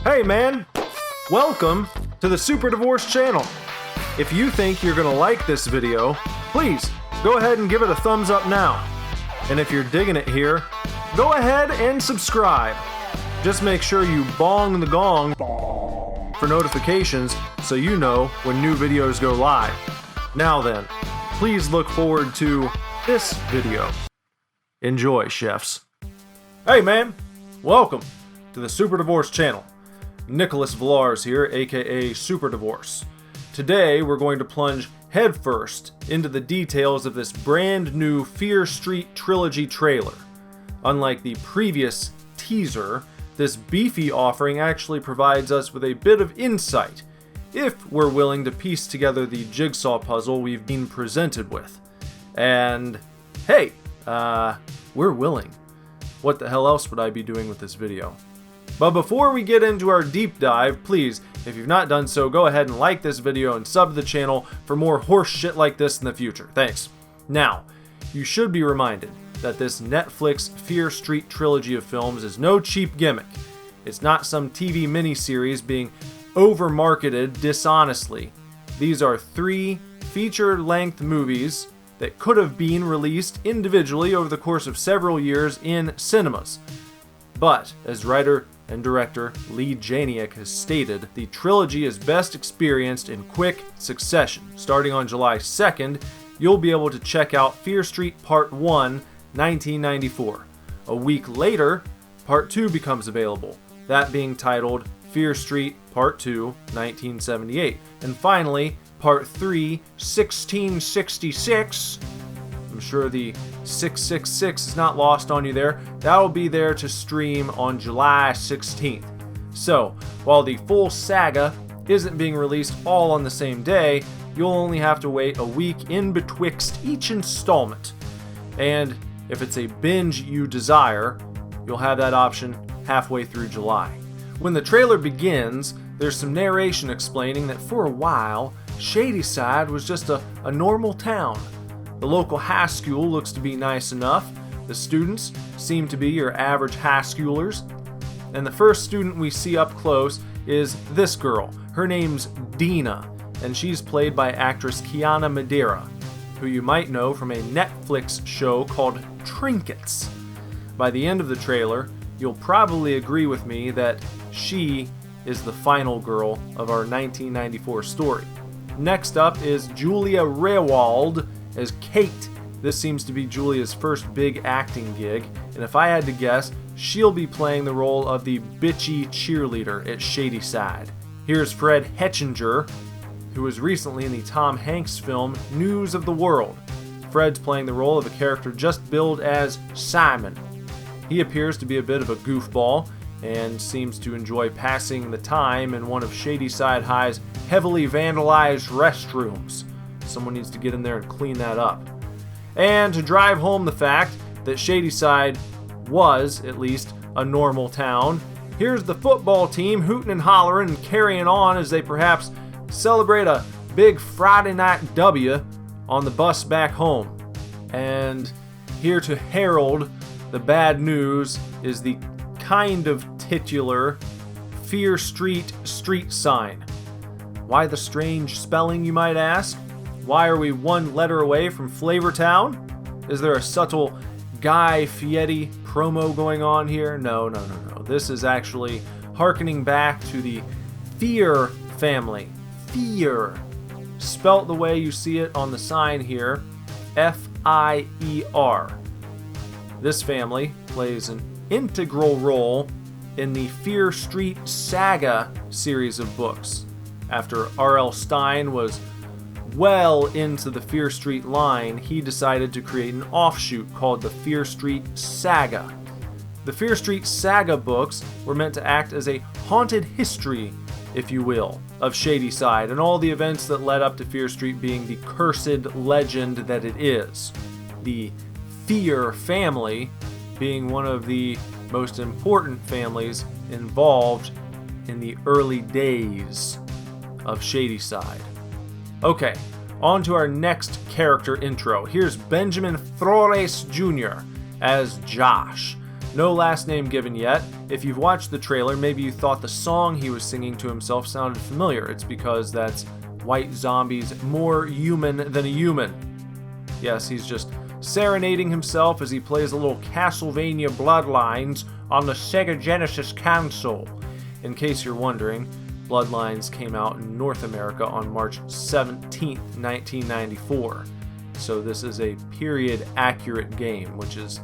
Hey man, welcome to the Super Divorce channel. If you think you're gonna like this video, please go ahead and give it a thumbs up now. And if you're digging it here, go ahead and subscribe. Just make sure you bong the gong for notifications so you know when new videos go live. Now then, please look forward to this video. Enjoy, chefs. Hey man, welcome to the Super Divorce channel. Nicholas Villars here, aka Super Divorce. Today we're going to plunge headfirst into the details of this brand new Fear Street Trilogy trailer. Unlike the previous teaser, this beefy offering actually provides us with a bit of insight, if we're willing to piece together the jigsaw puzzle we've been presented with. And hey, we're willing. What the hell else would I be doing with this video? But before we get into our deep dive, please, if you've not done so, go ahead and like this video and sub to the channel for more horse shit like this in the future. Thanks. Now, you should be reminded that this Netflix Fear Street trilogy of films is no cheap gimmick. It's not some TV miniseries being over-marketed dishonestly. These are 3 feature-length movies that could have been released individually over the course of several years in cinemas. But, as writer and director Lee Janiak has stated, the trilogy is best experienced in quick succession. Starting on July 2nd, you'll be able to check out Fear Street Part 1, 1994. A week later, Part 2 becomes available, that being titled Fear Street Part 2, 1978. And finally, Part 3, 1666. I'm sure the 666 is not lost on you there. That'll be there to stream on July 16th. So, while the full saga isn't being released all on the same day, you'll only have to wait a week in betwixt each installment. And if it's a binge you desire, you'll have that option halfway through July. When the trailer begins, there's some narration explaining that for a while, Shadyside was just a normal town. The local high school looks to be nice enough. The students seem to be your average high schoolers. And the first student we see up close is this girl. Her name's Dina, and she's played by actress Kiana Madeira, who you might know from a Netflix show called Trinkets. By the end of the trailer, you'll probably agree with me that she is the final girl of our 1994 story. Next up is Julia Rewald as Kate. This seems to be Julia's first big acting gig, and if I had to guess, she'll be playing the role of the bitchy cheerleader at Shadyside. Here's Fred Hetchinger, who was recently in the Tom Hanks film News of the World. Fred's playing the role of a character just billed as Simon. He appears to be a bit of a goofball and seems to enjoy passing the time in one of Shadyside High's heavily vandalized restrooms. Someone needs to get in there and clean that up. And to drive home the fact that Shadyside was, at least, a normal town, here's the football team hooting and hollering and carrying on as they perhaps celebrate a big Friday night W on the bus back home. And here to herald the bad news is the kind of titular Fear Street street sign. Why the strange spelling, you might ask? Why are we one letter away from Flavortown? Is there a subtle Guy Fieri promo going on here? No. This is actually hearkening back to the Fear family. Fear. Spelt the way you see it on the sign here. F-I-E-R. This family plays an integral role in the Fear Street Saga series of books. After R.L. Stine was well into the Fear Street line, he decided to create an offshoot called the Fear Street Saga. The Fear Street Saga books were meant to act as a haunted history, if you will, of Shadyside and all the events that led up to Fear Street being the cursed legend that it is. The Fear family being one of the most important families involved in the early days of Shadyside. Okay, on to our next character intro. Here's Benjamin Flores Jr. as Josh. No last name given yet. If you've watched the trailer, maybe you thought the song he was singing to himself sounded familiar. It's because that's White Zombie's More Human Than a Human. Yes, he's just serenading himself as he plays a little Castlevania Bloodlines on the Sega Genesis console. In case you're wondering, Bloodlines came out in North America on March 17th, 1994. So this is a period-accurate game, which is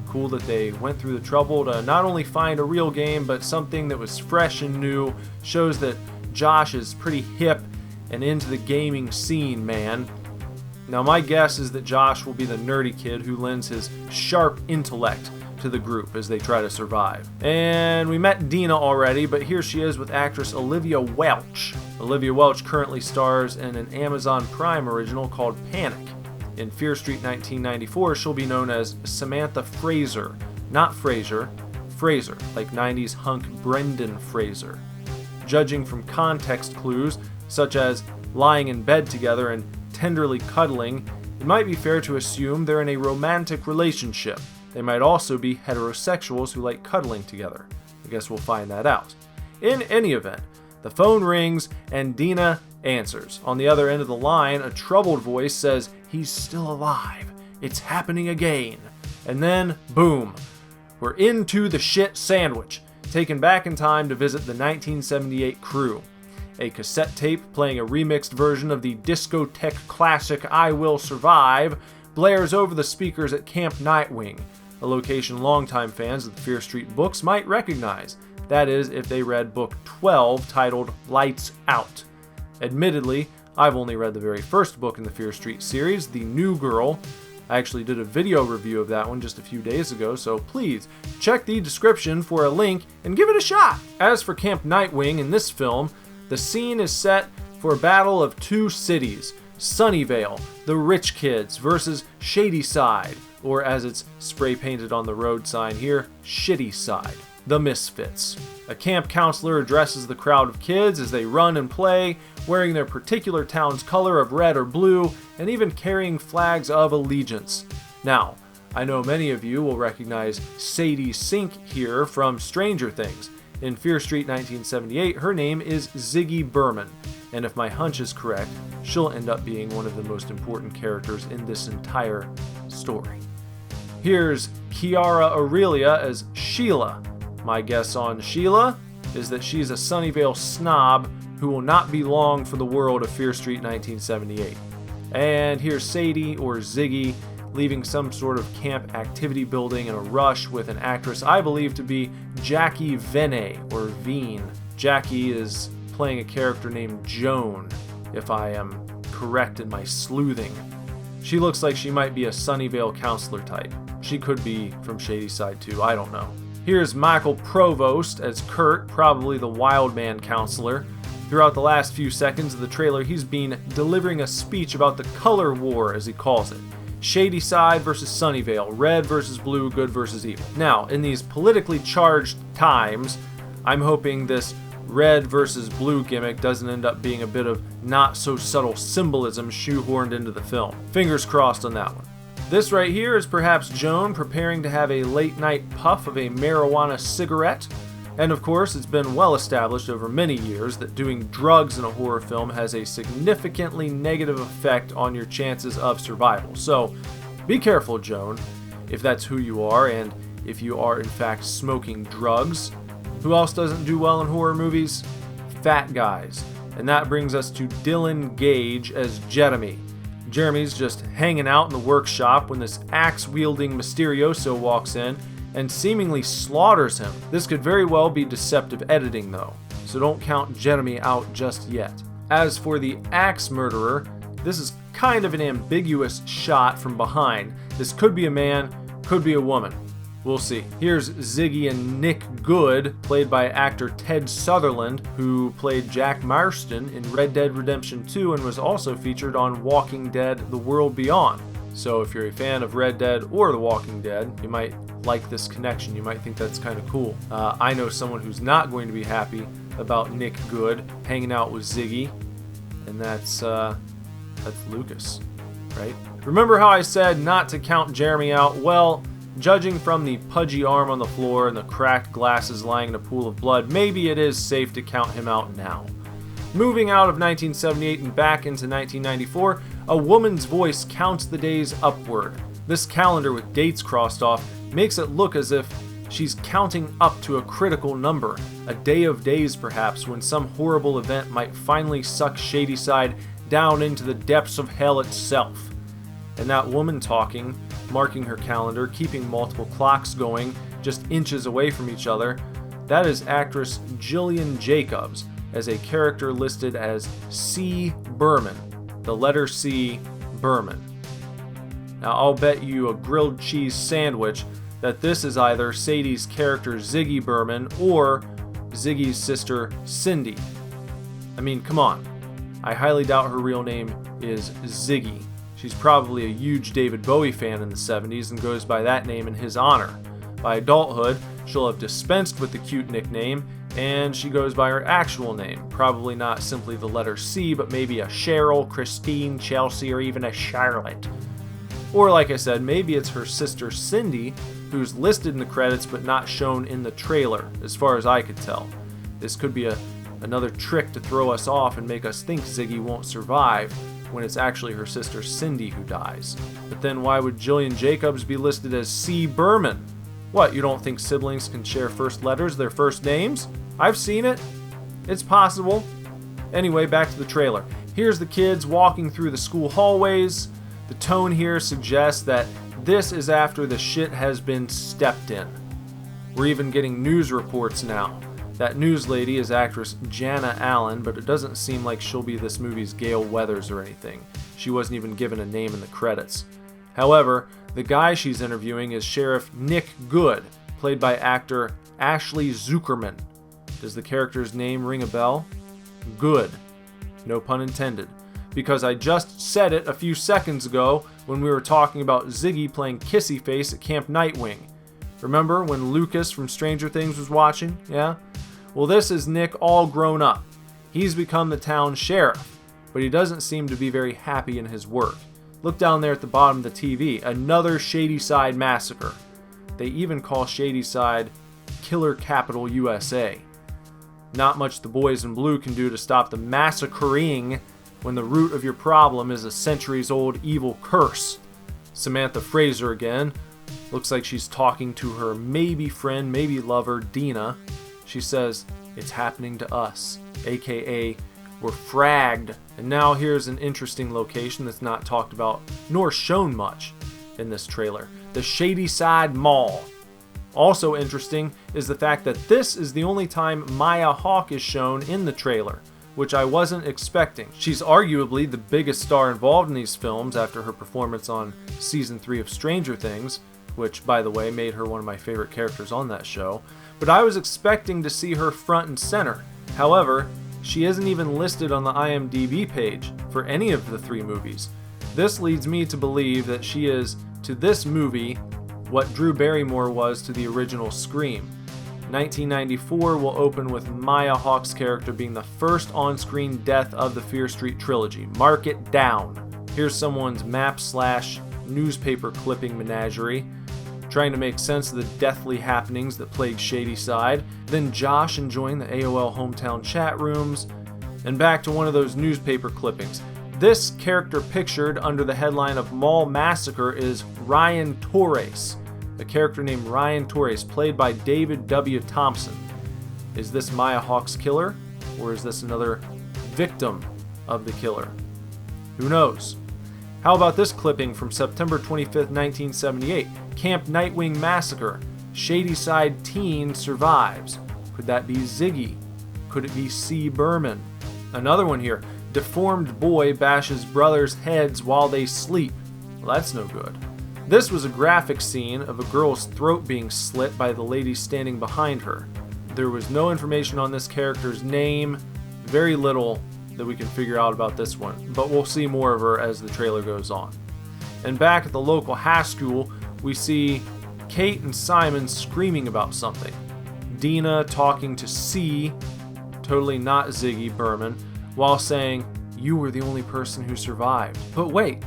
cool that they went through the trouble to not only find a real game, but something that was fresh and new. Shows that Josh is pretty hip and into the gaming scene, man. Now my guess is that Josh will be the nerdy kid who lends his sharp intellect to the group as they try to survive. And we met Dina already, but here she is with actress Olivia Welch. Olivia Welch currently stars in an Amazon Prime original called Panic. In Fear Street 1994, she'll be known as Samantha Fraser, not Frasier, Fraser, like 90s hunk Brendan Fraser. Judging from context clues, such as lying in bed together and tenderly cuddling, it might be fair to assume they're in a romantic relationship. They might also be heterosexuals who like cuddling together. I guess we'll find that out. In any event, the phone rings and Dina answers. On the other end of the line, a troubled voice says, "He's still alive. It's happening again." And then, boom, we're into the shit sandwich, taken back in time to visit the 1978 crew. A cassette tape playing a remixed version of the discotheque classic I Will Survive blares over the speakers at Camp Nightwing, a location longtime fans of the Fear Street books might recognize. That is, if they read book 12 titled Lights Out. Admittedly, I've only read the very first book in the Fear Street series, The New Girl. I actually did a video review of that one just a few days ago, so please check the description for a link and give it a shot. As for Camp Nightwing in this film, the scene is set for a battle of two cities, Sunnyvale, the rich kids, versus Shadyside, or as it's spray painted on the road sign here, Shitty-side, the misfits. A camp counselor addresses the crowd of kids as they run and play, wearing their particular town's color of red or blue, and even carrying flags of allegiance. Now, I know many of you will recognize Sadie Sink here from Stranger Things. In Fear Street 1978, her name is Ziggy Berman, and if my hunch is correct, she'll end up being one of the most important characters in this entire story. Here's Chiara Aurelia as Sheila. My guess on Sheila is that she's a Sunnyvale snob who will not be long for the world of Fear Street 1978. And here's Sadie, or Ziggy, leaving some sort of camp activity building in a rush with an actress I believe to be Jackie Vene, or Veen. Jackie is playing a character named Joan, if I am correct in my sleuthing. She looks like she might be a Sunnyvale counselor type. She could be from Shadyside too, I don't know. Here's Michael Provost as Kurt, probably the wild man counselor. Throughout the last few seconds of the trailer, he's been delivering a speech about the color war, as he calls it. Shadyside versus Sunnyvale, red versus blue, good versus evil. Now, in these politically charged times, I'm hoping this red versus blue gimmick doesn't end up being a bit of not so subtle symbolism shoehorned into the film. Fingers crossed on that one. This right here is perhaps Joan preparing to have a late night puff of a marijuana cigarette. And of course, it's been well established over many years that doing drugs in a horror film has a significantly negative effect on your chances of survival. So be careful, Joan, if that's who you are and if you are in fact smoking drugs. Who else doesn't do well in horror movies? Fat guys. And that brings us to Dylan Gage as Jeremy. Jeremy's just hanging out in the workshop when this axe-wielding Mysterioso walks in and seemingly slaughters him. This could very well be deceptive editing though, so don't count Jeremy out just yet. As for the axe murderer, this is kind of an ambiguous shot from behind. This could be a man, could be a woman. We'll see. Here's Ziggy and Nick Good, played by actor Ted Sutherland, who played Jack Marston in Red Dead Redemption 2 and was also featured on Walking Dead: The World Beyond. So if you're a fan of Red Dead or The Walking Dead, you might like this connection. You might think that's kind of cool. I know someone who's not going to be happy about Nick Good hanging out with Ziggy, and that's Lucas, right? Remember how I said not to count Jeremy out? Well, Judging from the pudgy arm on the floor and the cracked glasses lying in a pool of blood, maybe it is safe to count him out now. Moving out of 1978 and back into 1994, a woman's voice counts the days upward. This calendar with dates crossed off makes it look as if she's counting up to a critical number, a day of days perhaps, when some horrible event might finally suck Shadyside down into the depths of hell itself. And that woman talking, marking her calendar, keeping multiple clocks going just inches away from each other, that is actress Jillian Jacobs, as a character listed as C. Berman, the letter C, Berman. Now I'll bet you a grilled cheese sandwich that this is either Sadie's character Ziggy Berman or Ziggy's sister Cindy. I mean, come on. I highly doubt her real name is Ziggy. She's probably a huge David Bowie fan in the 70s and goes by that name in his honor. By adulthood, she'll have dispensed with the cute nickname, and she goes by her actual name. Probably not simply the letter C, but maybe a Cheryl, Christine, Chelsea, or even a Charlotte. Or like I said, maybe it's her sister Cindy, who's listed in the credits but not shown in the trailer, as far as I could tell. This could be another trick to throw us off and make us think Ziggy won't survive, when it's actually her sister Cindy who dies. But then why would Jillian Jacobs be listed as C. Berman? What, you don't think siblings can share first letters, their first names? I've seen it. It's possible. Anyway, back to the trailer. Here's the kids walking through the school hallways. The tone here suggests that this is after the shit has been stepped in. We're even getting news reports now. That news lady is actress Jana Allen, but it doesn't seem like she'll be this movie's Gale Weathers or anything. She wasn't even given a name in the credits. However, the guy she's interviewing is Sheriff Nick Good, played by actor Ashley Zuckerman. Does the character's name ring a bell? Good. No pun intended. Because I just said it a few seconds ago when we were talking about Ziggy playing Kissy Face at Camp Nightwing. Remember when Lucas from Stranger Things was watching? Yeah? Well, this is Nick all grown up. He's become the town sheriff, but he doesn't seem to be very happy in his work. Look down there at the bottom of the TV. Another Shadyside massacre. They even call Shadyside Killer Capital USA. Not much the boys in blue can do to stop the massacring when the root of your problem is a centuries-old evil curse. Samantha Fraser again. Looks like she's talking to her maybe friend, maybe lover, Dina. She says, "It's happening to us," aka we're fragged. And now here's an interesting location that's not talked about nor shown much in this trailer. The Shadyside Mall. Also interesting is the fact that this is the only time Maya Hawke is shown in the trailer, which I wasn't expecting. She's arguably the biggest star involved in these films after her performance on Season 3 of Stranger Things, which, by the way, made her one of my favorite characters on that show. But I was expecting to see her front and center. However, she isn't even listed on the IMDb page for any of the three movies. This leads me to believe that she is, to this movie, what Drew Barrymore was to the original Scream. 1994 will open with Maya Hawke's character being the first on-screen death of the Fear Street trilogy. Mark it down. Here's someone's map/newspaper clipping menagerie, trying to make sense of the deathly happenings that plague Shadyside, then Josh enjoying the AOL hometown chat rooms, and back to one of those newspaper clippings. This character pictured under the headline of Mall Massacre is Ryan Torres, a character named Ryan Torres, played by David W. Thompson. Is this Maya Hawke's killer, or is this another victim of the killer? Who knows? How about this clipping from September 25th, 1978? Camp Nightwing Massacre. Shadyside teen survives. Could that be Ziggy? Could it be C. Berman? Another one here. Deformed boy bashes brothers' heads while they sleep. Well, that's no good. This was a graphic scene of a girl's throat being slit by the lady standing behind her. There was no information on this character's name, very little that we can figure out about this one, but we'll see more of her as the trailer goes on. And back at the local high school, we see Kate and Simon screaming about something. Dina talking to C, totally not Ziggy Berman, while saying, "You were the only person who survived." But wait,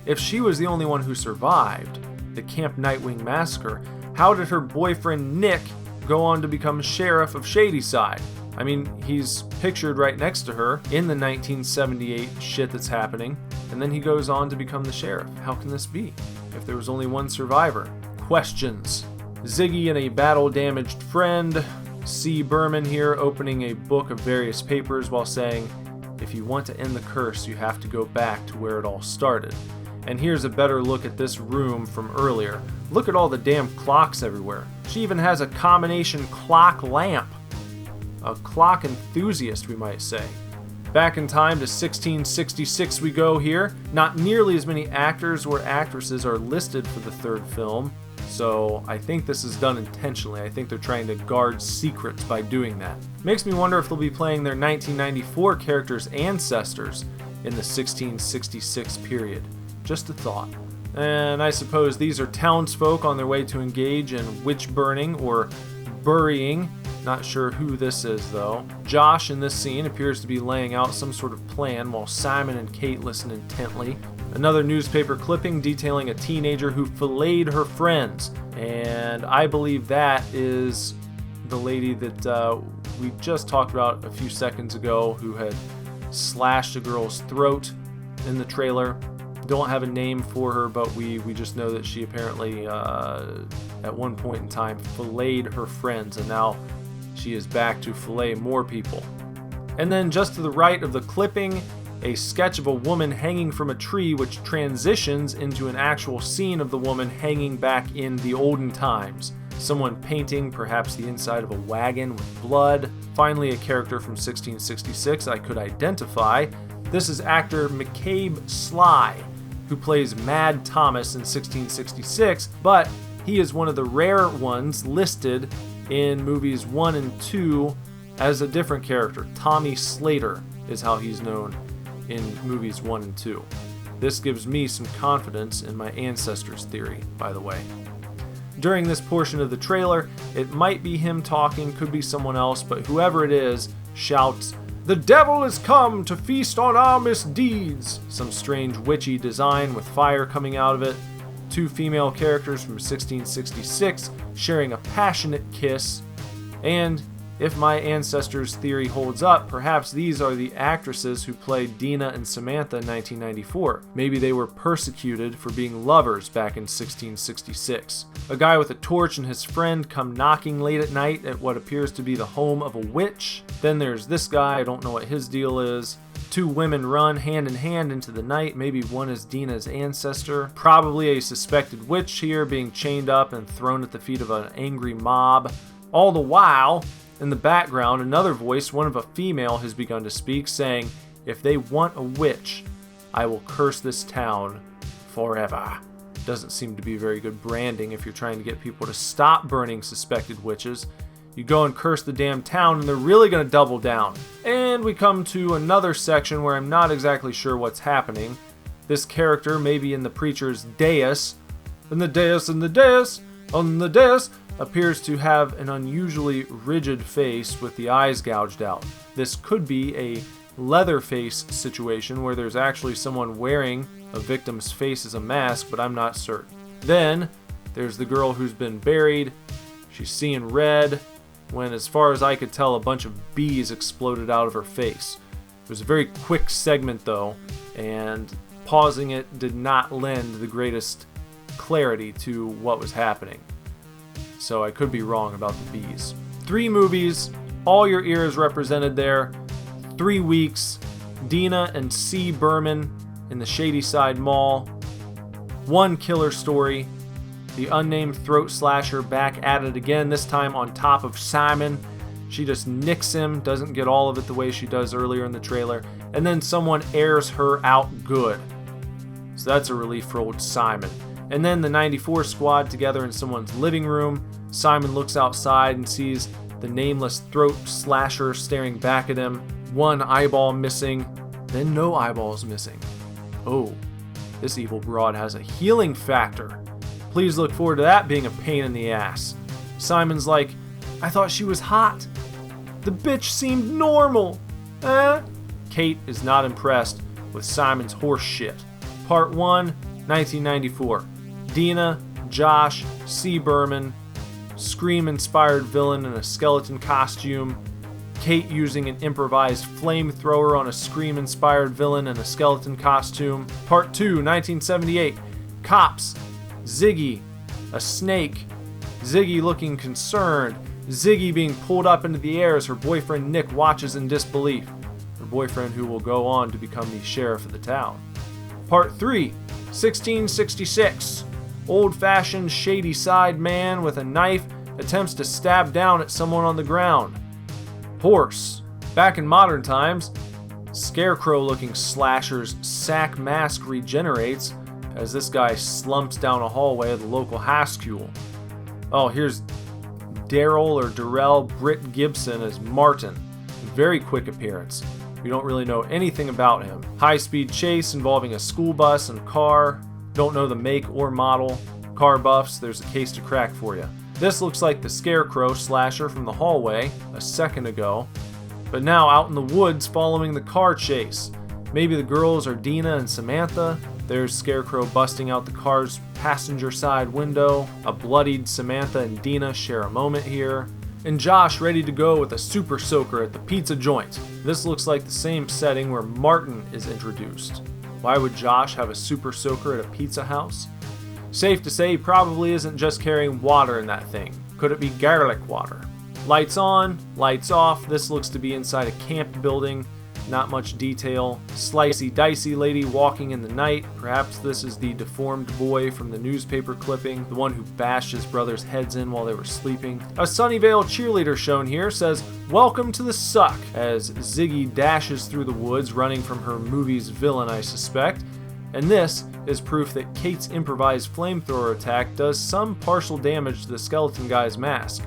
if she was the only one who survived, the Camp Nightwing massacre, how did her boyfriend Nick go on to become sheriff of Shadyside? I mean, he's pictured right next to her in the 1978 shit that's happening, and then he goes on to become the sheriff. How can this be? If there was only one survivor? Questions. Ziggy and a battle-damaged friend. C. Berman here opening a book of various papers while saying, if you want to end the curse, you have to go back to where it all started. And here's a better look at this room from earlier. Look at all the damn clocks everywhere. She even has a combination clock lamp. A clock enthusiast, we might say. Back in time to 1666 we go here. Not nearly as many actors or actresses are listed for the third film, so I think this is done intentionally. I think they're trying to guard secrets by doing that. Makes me wonder if they'll be playing their 1994 characters' ancestors in the 1666 period. Just a thought. And I suppose these are townsfolk on their way to engage in witch burning or burying. Not sure who this is though. Josh in this scene appears to be laying out some sort of plan while Simon and Kate listen intently. Another newspaper clipping detailing a teenager who filleted her friends. And I believe that is the lady that we just talked about a few seconds ago who had slashed a girl's throat in the trailer. Don't have a name for her, but we just know that she apparently at one point in time filleted her friends, and now she is back to fillet more people. And then just to the right of the clipping, a sketch of a woman hanging from a tree, which transitions into an actual scene of the woman hanging back in the olden times. Someone painting perhaps the inside of a wagon with blood. Finally, a character from 1666 I could identify. This is actor McCabe Sly, who plays Mad Thomas in 1666, but he is one of the rare ones listed in movies 1 and 2 as a different character. Tommy Slater is how he's known in movies 1 and 2. This gives me some confidence in my ancestors theory, by the way. During this portion of the trailer, it might be him talking, could be someone else, but whoever it is shouts, "The devil is come to feast on our misdeeds!" Some strange witchy design with fire coming out of it. Two female characters from 1666 sharing a passionate kiss. And if my ancestors theory holds up, perhaps these are the actresses who played Dina and Samantha in 1994. Maybe they were persecuted for being lovers back in 1666. A guy with a torch and his friend come knocking late at night at what appears to be the home of a witch. Then there's this guy, I don't know what his deal is. Two women run hand in hand into the night. Maybe one is Dina's ancestor. Probably a suspected witch here being chained up and thrown at the feet of an angry mob. All the while, in the background, another voice, one of a female, has begun to speak, saying, "If they want a witch, I will curse this town forever." Doesn't seem to be very good branding if you're trying to get people to stop burning suspected witches. You go and curse the damn town and they're really going to double down. And we come to another section where I'm not exactly sure what's happening. This character may be in the preacher's dais, and the dais and the dais on the dais appears to have an unusually rigid face with the eyes gouged out. This could be a Leatherface situation where there's actually someone wearing a victim's face as a mask, but I'm not certain. Then there's the girl who's been buried. She's seeing red when, as far as I could tell, a bunch of bees exploded out of her face. It was a very quick segment though, and pausing it did not lend the greatest clarity to what was happening. So I could be wrong about the bees. 3 movies, all your ears represented there. 3 weeks, Dina and C. Berman in the Shadyside Mall. 1 killer story. The unnamed throat slasher back at it again, this time on top of Simon. She just nicks him, doesn't get all of it the way she does earlier in the trailer, and then someone airs her out good. So that's a relief for old Simon. And then the 94 squad together in someone's living room. Simon looks outside and sees the nameless throat slasher staring back at him. 1 eyeball missing, then no eyeballs missing. Oh, this evil broad has a healing factor. Please look forward to that being a pain in the ass. Simon's like, "I thought she was hot. The bitch seemed normal. Kate is not impressed with Simon's horse shit. Part 1, 1994. Dina, Josh C. Berman, Scream-inspired villain in a skeleton costume, Kate using an improvised flamethrower on a Scream-inspired villain in a skeleton costume. Part 2, 1978, cops, Ziggy, a snake, Ziggy looking concerned, Ziggy being pulled up into the air as her boyfriend Nick watches in disbelief. Her boyfriend who will go on to become the sheriff of the town. Part 3, 1666, old-fashioned Shadyside man with a knife attempts to stab down at someone on the ground. Horse. Back in modern times, scarecrow-looking slasher's sack mask regenerates as this guy slumps down a hallway of the local high school. Oh, here's Daryl or Darrell Britt Gibson as Martin. Very quick appearance. We don't really know anything about him. High-speed chase involving a school bus and car. Don't know the make or model. Car buffs, there's a case to crack for you. This looks like the Scarecrow slasher from the hallway a second ago, but now out in the woods following the car chase. Maybe the girls are Dina and Samantha. There's Scarecrow busting out the car's passenger side window. A bloodied Samantha and Dina share a moment here. And Josh ready to go with a super soaker at the pizza joint. This looks like the same setting where Martin is introduced. Why would Josh have a super soaker at a pizza house? Safe to say he probably isn't just carrying water in that thing. Could it be garlic water? Lights on, lights off. This looks to be inside a camp building. Not much detail. Slicey dicey lady walking in the night. Perhaps this is the deformed boy from the newspaper clipping, the one who bashed his brother's heads in while they were sleeping. A Sunnyvale cheerleader shown here says, "Welcome to the suck," as Ziggy dashes through the woods running from her movie's villain, I suspect. And this is proof that Kate's improvised flamethrower attack does some partial damage to the skeleton guy's mask.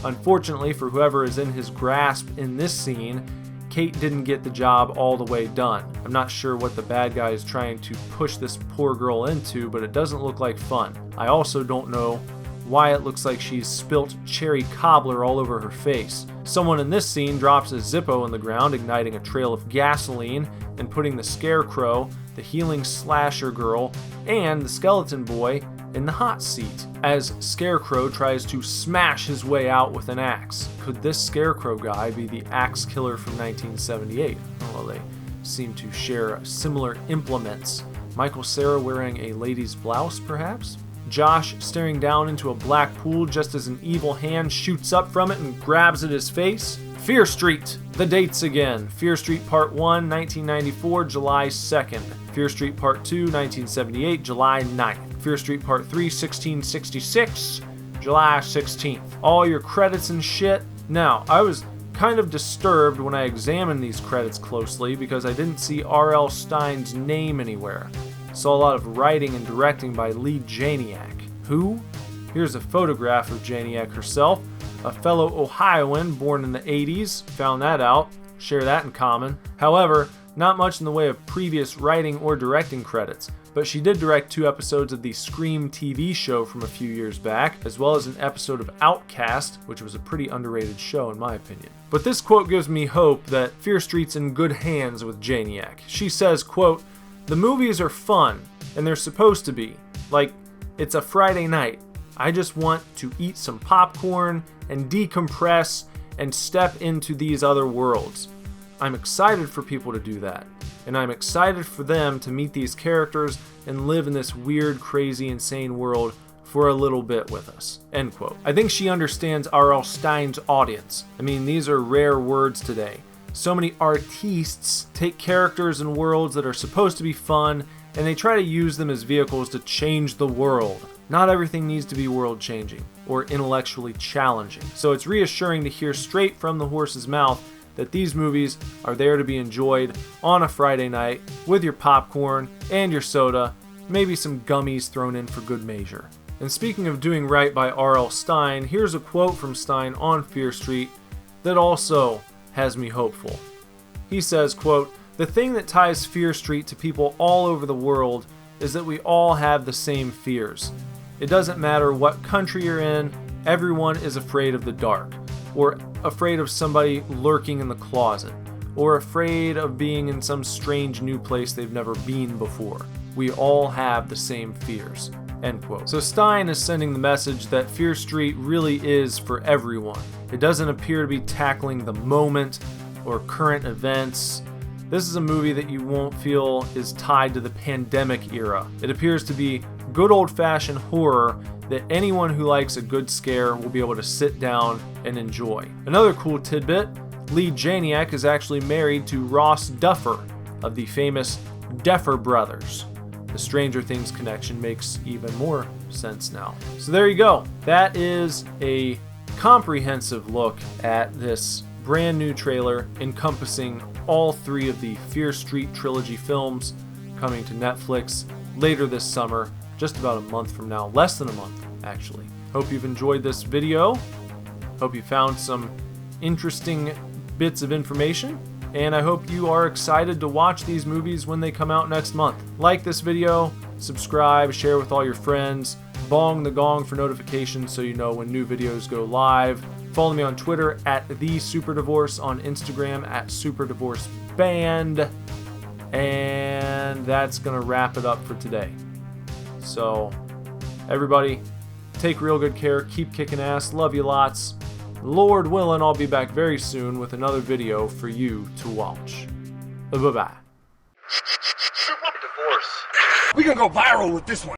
Unfortunately for whoever is in his grasp in this scene, Kate didn't get the job all the way done. I'm not sure what the bad guy is trying to push this poor girl into, but it doesn't look like fun. I also don't know why it looks like she's spilt cherry cobbler all over her face. Someone in this scene drops a Zippo in the ground, igniting a trail of gasoline and putting the Scarecrow, the healing slasher girl, and the skeleton boy in the hot seat as Scarecrow tries to smash his way out with an axe. Could this Scarecrow guy be the axe killer from 1978? Well, they seem to share similar implements. Michael Cera wearing a lady's blouse, perhaps? Josh staring down into a black pool just as an evil hand shoots up from it and grabs at his face. Fear Street. The dates again. Fear Street Part 1, 1994, July 2nd. Fear Street Part 2, 1978, July 9th. Fear Street Part 3, 1666, July 16th. All your credits and shit. Now, I was kind of disturbed when I examined these credits closely because I didn't see R.L. Stine's name anywhere. Saw a lot of writing and directing by Lee Janiak. Who? Here's a photograph of Janiak herself, a fellow Ohioan born in the 80s. Found that out. Share that in common. However, not much in the way of previous writing or directing credits, but she did direct 2 episodes of the Scream TV show from a few years back, as well as an episode of Outcast, which was a pretty underrated show in my opinion. But this quote gives me hope that Fear Street's in good hands with Janiak. She says, quote, "The movies are fun, and they're supposed to be. Like, it's a Friday night. I just want to eat some popcorn and decompress and step into these other worlds. I'm excited for people to do that, and I'm excited for them to meet these characters and live in this weird, crazy, insane world for a little bit with us." End quote. I think she understands R.L. Stine's audience. I mean, these are rare words today. So many artistes take characters and worlds that are supposed to be fun, and they try to use them as vehicles to change the world. Not everything needs to be world-changing or intellectually challenging. So it's reassuring to hear straight from the horse's mouth that these movies are there to be enjoyed on a Friday night with your popcorn and your soda, maybe some gummies thrown in for good measure. And speaking of doing right by R.L. Stine, here's a quote from Stine on Fear Street that also has me hopeful. He says, quote, "The thing that ties Fear Street to people all over the world is that we all have the same fears. It doesn't matter what country you're in, everyone is afraid of the dark, or afraid of somebody lurking in the closet, or afraid of being in some strange new place they've never been before. We all have the same fears. end quote. So Stein is sending the message that Fear Street really is for everyone. It doesn't appear to be tackling the moment or current events. This is a movie that you won't feel is tied to the pandemic era. It appears to be good old-fashioned horror that anyone who likes a good scare will be able to sit down and enjoy. Another cool tidbit, Lee Janiak is actually married to Ross Duffer of the famous Duffer Brothers. The Stranger Things connection makes even more sense now. So there you go. That is a comprehensive look at this brand new trailer encompassing all 3 of the Fear Street trilogy films coming to Netflix later this summer, just about a month from now, less than a month actually. Hope you've enjoyed this video. Hope you found some interesting bits of information, and I hope you are excited to watch these movies when they come out next month. Like this video, subscribe, share with all your friends, bong the gong for notifications so you know when new videos go live. Follow me on Twitter at TheSuperDivorce, on Instagram at SuperDivorceBand, and that's gonna wrap it up for today. So everybody, take real good care, keep kicking ass, love you lots. Lord willing, I'll be back very soon with another video for you to watch. Bye-bye. We gonna go viral with this one.